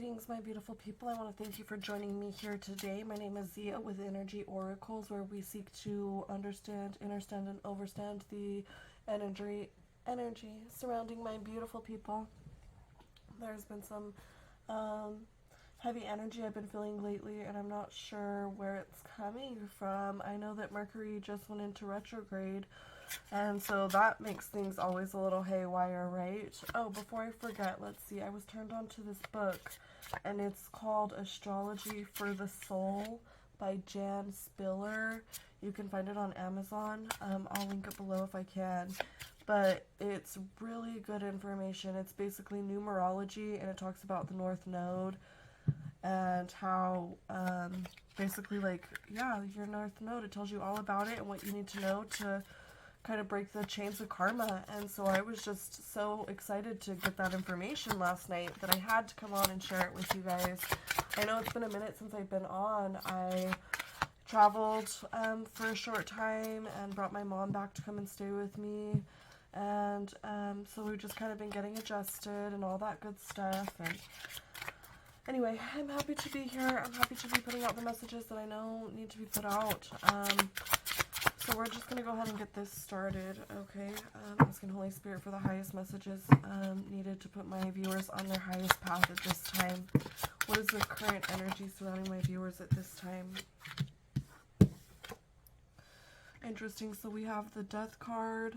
Greetings, my beautiful people. I want to thank you for joining me here today. My name is Zia with Energy Oracles, where we seek to understand, understand, and overstand the energy surrounding my beautiful people. There's been some heavy energy I've been feeling lately, and I'm not sure where it's coming from. I know that Mercury just went into retrograde, and so that makes things always a little haywire, right? Oh, before I forget, let's see. I was turned on to this book, and it's called Astrology for the Soul by Jan Spiller. You can find it on Amazon. I'll link it below if I can. But it's really good information. It's basically numerology, and it talks about the North Node and how basically, like, yeah, your North Node, it tells you all about it and what you need to know to kind of break the chains of karma. And so I was just so excited to get that information last night that I had to come on and share it with you guys. I know it's been a minute since I've been on. I traveled for a short time and brought my mom back to come and stay with me. And so we've just kind of been getting adjusted and all that good stuff. And anyway, I'm happy to be here. I'm happy to be putting out the messages that I know need to be put out. So we're just going to go ahead and get this started, okay? Asking Holy Spirit for the highest messages needed to put my viewers on their highest path at this time. What is the current energy surrounding my viewers at this time? Interesting. So we have the Death card,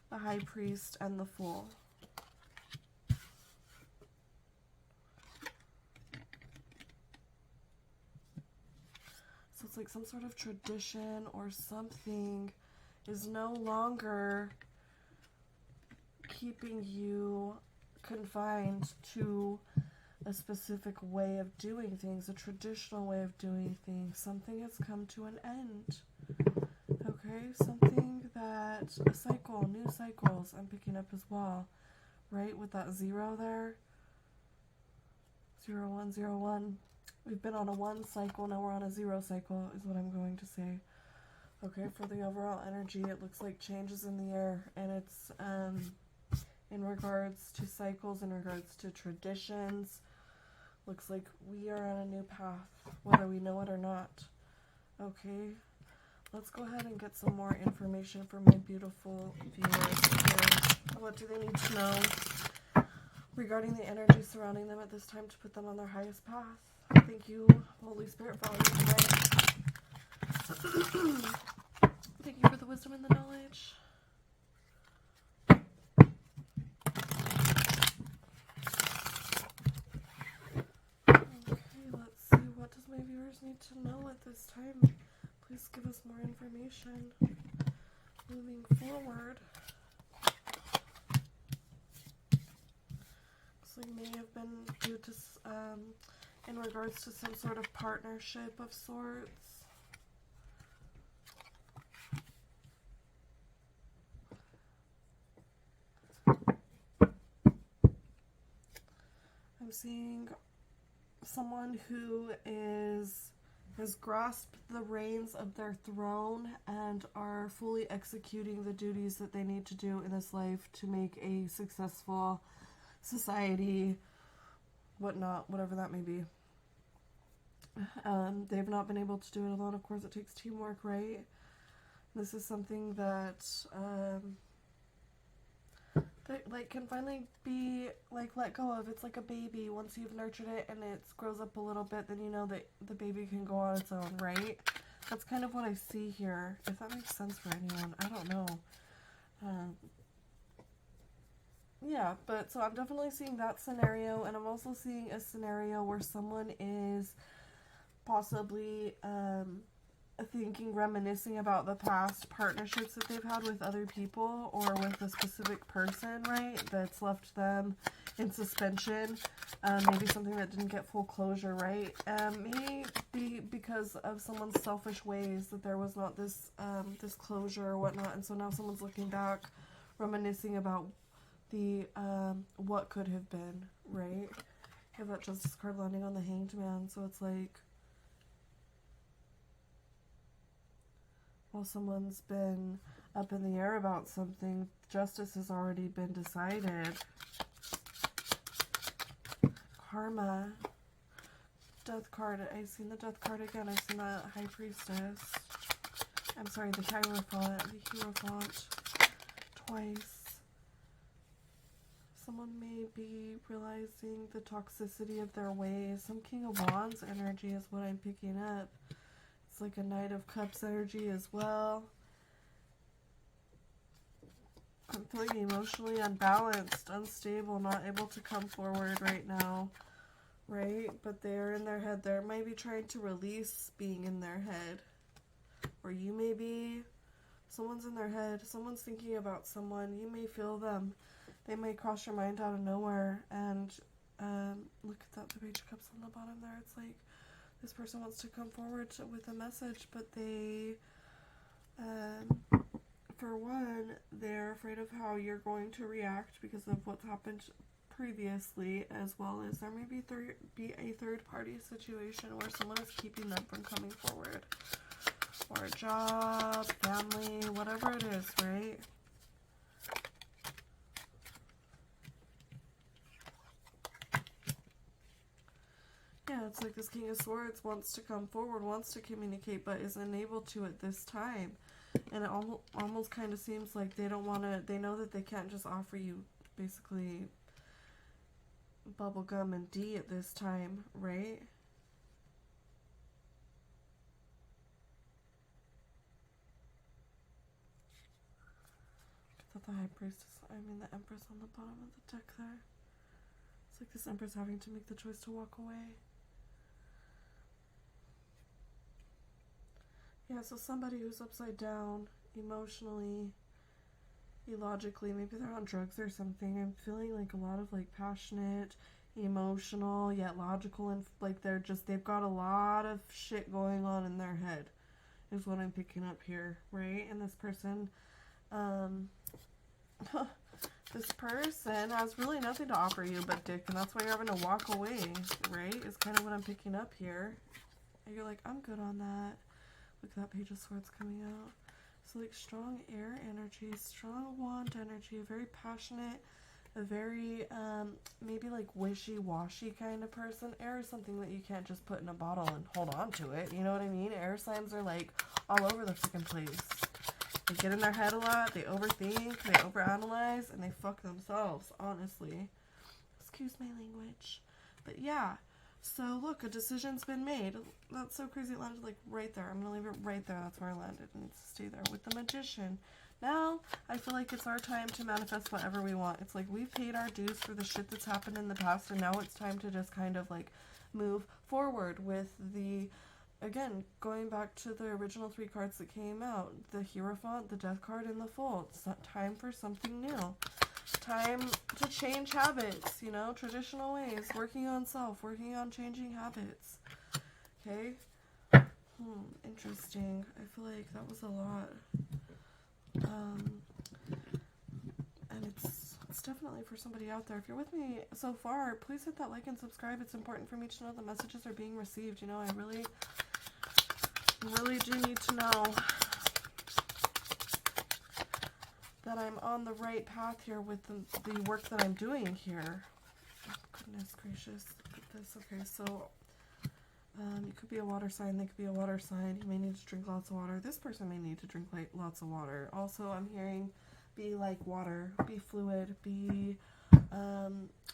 the High Priest, and the Fool. So it's like some sort of tradition or something is no longer keeping you confined to a specific way of doing things, a traditional way of doing things. Something has come to an end. Okay, something that, a cycle, new cycles I'm picking up as well, right? With that 0 there, 0, 1, 0, 1. We've been on a 1 cycle, now we're on a 0 cycle, is what I'm going to say. Okay, for the overall energy, it looks like changes in the air, and it's in regards to cycles, in regards to traditions. Looks like we are on a new path, whether we know it or not. Okay, let's go ahead and get some more information from my beautiful viewers here. What do they need to know regarding the energy surrounding them at this time to put them on their highest path? Thank you, Holy Spirit, for all you today. Thank you for the wisdom and the knowledge. Okay, let's see. What does my viewers need to know at this time? Please give us more information. Moving forward. So you may have been due to in regards to some sort of partnership of sorts. I'm seeing someone who has grasped the reins of their throne and are fully executing the duties that they need to do in this life to make a successful society, whatnot, whatever that may be. They've not been able to do it alone. Of course, it takes teamwork, right? This is something that like can finally be like let go of. It's like a baby. Once you've nurtured it and it grows up a little bit, then you know that the baby can go on its own, right? That's kind of what I see here. If that makes sense for anyone, I don't know. Yeah, but so I'm definitely seeing that scenario, and I'm also seeing a scenario where someone is possibly reminiscing about the past partnerships that they've had with other people or with a specific person, right, that's left them in suspension. Maybe something that didn't get full closure, right? Maybe because of someone's selfish ways that there was not this this closure or whatnot, and so now someone's looking back, reminiscing about the what could have been, right? I have that Justice card landing on the Hanged Man, so it's like, while someone's been up in the air about something, justice has already been decided. karma. Death card. I've seen the death card again. I've seen the high priestess. I'm sorry, the hierophant. The hierophant. Twice. Someone may be realizing the toxicity of their ways. Some King of Wands energy is what I'm picking up. It's like a Knight of Cups energy as well. I'm feeling emotionally unbalanced, unstable, not able to come forward right now. Right? But they're in their head. They might be trying to release being in their head. Or you may be. Someone's in their head. Someone's thinking about someone. You may feel them. They may cross your mind out of nowhere. And look at that. The Page of Cups on the bottom there. It's like this person wants to come forward with a message. But they, for one, they're afraid of how you're going to react because of what's happened previously, as well as there may be a third party situation where someone is keeping them from coming forward, or a job, family, whatever it is, right? Yeah, it's like this King of Swords wants to come forward, wants to communicate, but is unable to at this time. And it almost kind of seems like they don't want to, they know that they can't just offer you basically bubblegum and D at this time, right? Look at the High Priestess, the Empress on the bottom of the deck there. It's like this Empress having to make the choice to walk away. Yeah, so somebody who's upside down emotionally, illogically, maybe they're on drugs or something. I'm feeling like a lot of like passionate, emotional, yet logical, and like they've got a lot of shit going on in their head is what I'm picking up here, right? And this person this person has really nothing to offer you but dick, and that's why you're having to walk away, right? Is kind of what I'm picking up here. And you're like, I'm good on that. Look at that Page of Swords coming out. So like strong air energy, strong wand energy, a very passionate, a very maybe like wishy-washy kind of person. Air is something that you can't just put in a bottle and hold on to it. You know what I mean? Air signs are like all over the freaking place. They get in their head a lot, they overthink, they overanalyze, and they fuck themselves, honestly. Excuse my language. But yeah. So look, a decision's been made. That's so crazy. It landed like right there. I'm going to leave it right there. That's where it landed. It needs to stay there with the Magician. Now, I feel like it's our time to manifest whatever we want. It's like we've paid our dues for the shit that's happened in the past, and now it's time to just kind of like move forward with the, again, going back to the original 3 cards that came out. The Hierophant, the Death card, and the Fool. It's time for something new. Time to change habits, you know, traditional ways, working on self, working on changing habits. Okay? Interesting. I feel like that was a lot. And it's definitely for somebody out there. If you're with me so far, please hit that like and subscribe. It's important for me to know the messages are being received. You know, I really do need to know that I'm on the right path here with the work that I'm doing here. Oh, goodness gracious. Look at this. Okay, so you could be a water sign. They could be a water sign. You may need to drink lots of water. This person may need to drink lots of water. Also, I'm hearing be like water. Be fluid. Be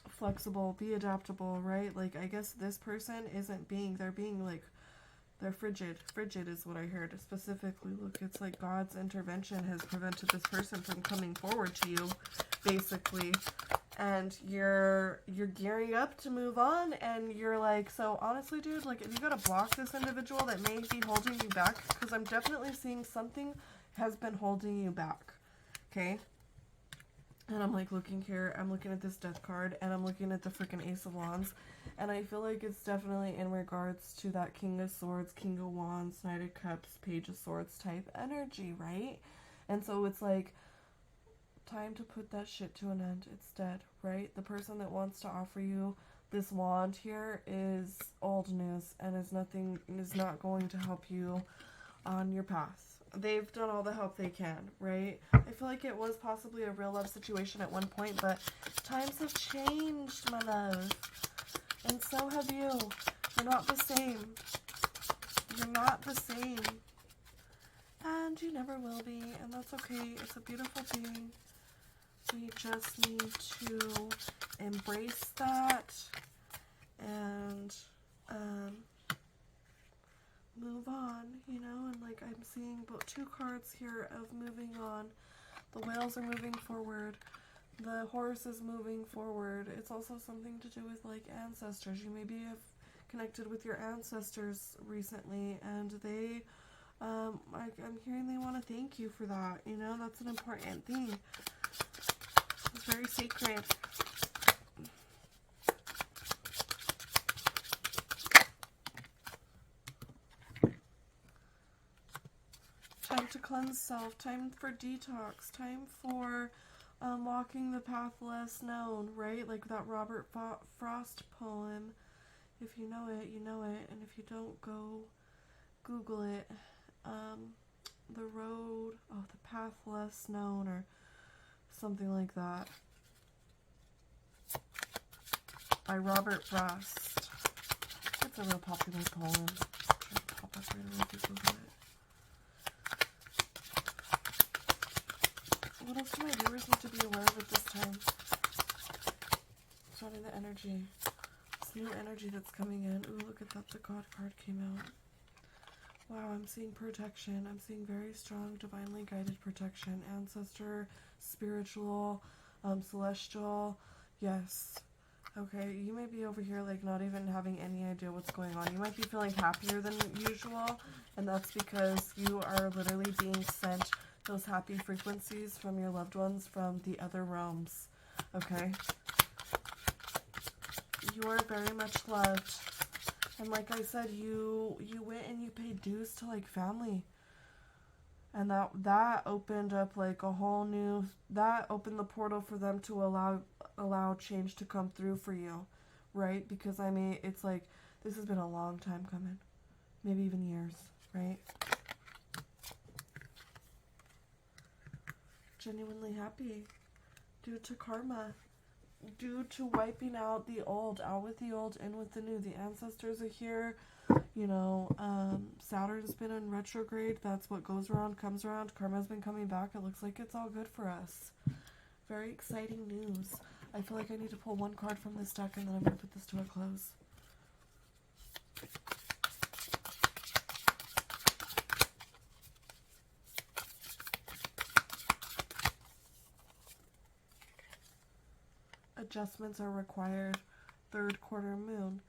flexible. Be adaptable, right? Like, I guess this person isn't being, they're being like, they're frigid. Frigid is what I heard specifically. Look, it's like God's intervention has prevented this person from coming forward to you, basically. And you're gearing up to move on, and you're like, so honestly, dude, like, if you gotta block this individual that may be holding you back, because I'm definitely seeing something has been holding you back, okay? And I'm like looking here, I'm looking at this Death card, and I'm looking at the freaking Ace of Wands, and I feel like it's definitely in regards to that King of Swords, King of Wands, Knight of Cups, Page of Swords type energy, right? And so it's like, time to put that shit to an end. It's dead, right? The person that wants to offer you this wand here is old news, and is not going to help you on your path. They've done all the help they can, right? I feel like it was possibly a real love situation at one point, but times have changed, my love. And so have you. You're not the same. You're not the same. And you never will be. And that's okay. It's a beautiful thing. We just need to embrace that and move on, you know. And like, I'm seeing about 2 cards here of moving on. The whales are moving forward. The horse is moving forward. It's also something to do with like ancestors. You maybe have connected with your ancestors recently, and they I'm hearing they want to thank you for that. You know, that's an important thing. It's very sacred. Time to cleanse self, time for detox, time for walking the path less known, right? Like that Robert Frost poem. If you know it, you know it. And if you don't, go Google it. The road, the path less known, or something like that. By Robert Frost. It's a real popular poem. It'll pop up right away if you Google it. What else do my viewers need to be aware of at this time? Surrounding the energy. This new energy that's coming in. Ooh, look at that. The God card came out. Wow, I'm seeing protection. I'm seeing very strong, divinely guided protection. Ancestor, spiritual, celestial. Yes. Okay, you may be over here like not even having any idea what's going on. You might be feeling happier than usual, and that's because you are literally being sent those happy frequencies from your loved ones from the other realms. Okay? You are very much loved. And like I said, you went and you paid dues to like family. And that opened up like a whole new, that opened the portal for them to allow change to come through for you, right? Because I mean, it's like, this has been a long time coming, maybe even years, right? Genuinely happy due to karma, due to wiping out the old, out with the old, in with the new. The ancestors are here. You know, Saturn's been in retrograde. That's what goes around comes around. Karma's been coming back. It looks like it's all good for us. Very exciting news. I feel like I need to pull 1 card from this deck, and then I'm going to put this to a close. Adjustments are required. 3rd quarter moon.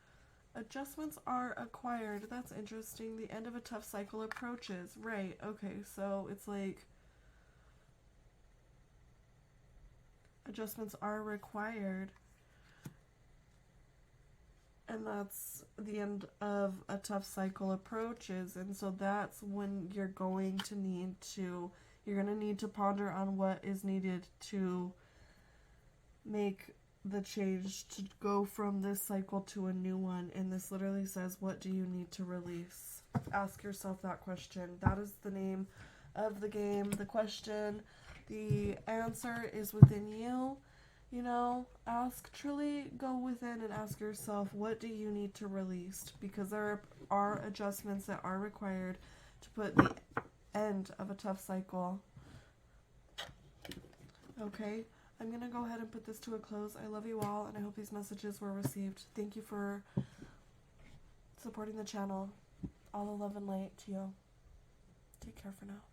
Adjustments are acquired. That's interesting. The end of a tough cycle approaches. Right. Okay. So it's like adjustments are required. And that's the end of a tough cycle approaches. And so that's when you're going to need to ponder on what is needed to make the change to go from this cycle to a new one. And this literally says, what do you need to release? Ask yourself that question. That is the name of the game. The question, the answer is within you. You know, truly go within and ask yourself, what do you need to release? Because there are adjustments that are required to put the end of a tough cycle. Okay? I'm going to go ahead and put this to a close. I love you all, and I hope these messages were received. Thank you for supporting the channel. All the love and light to you. Take care for now.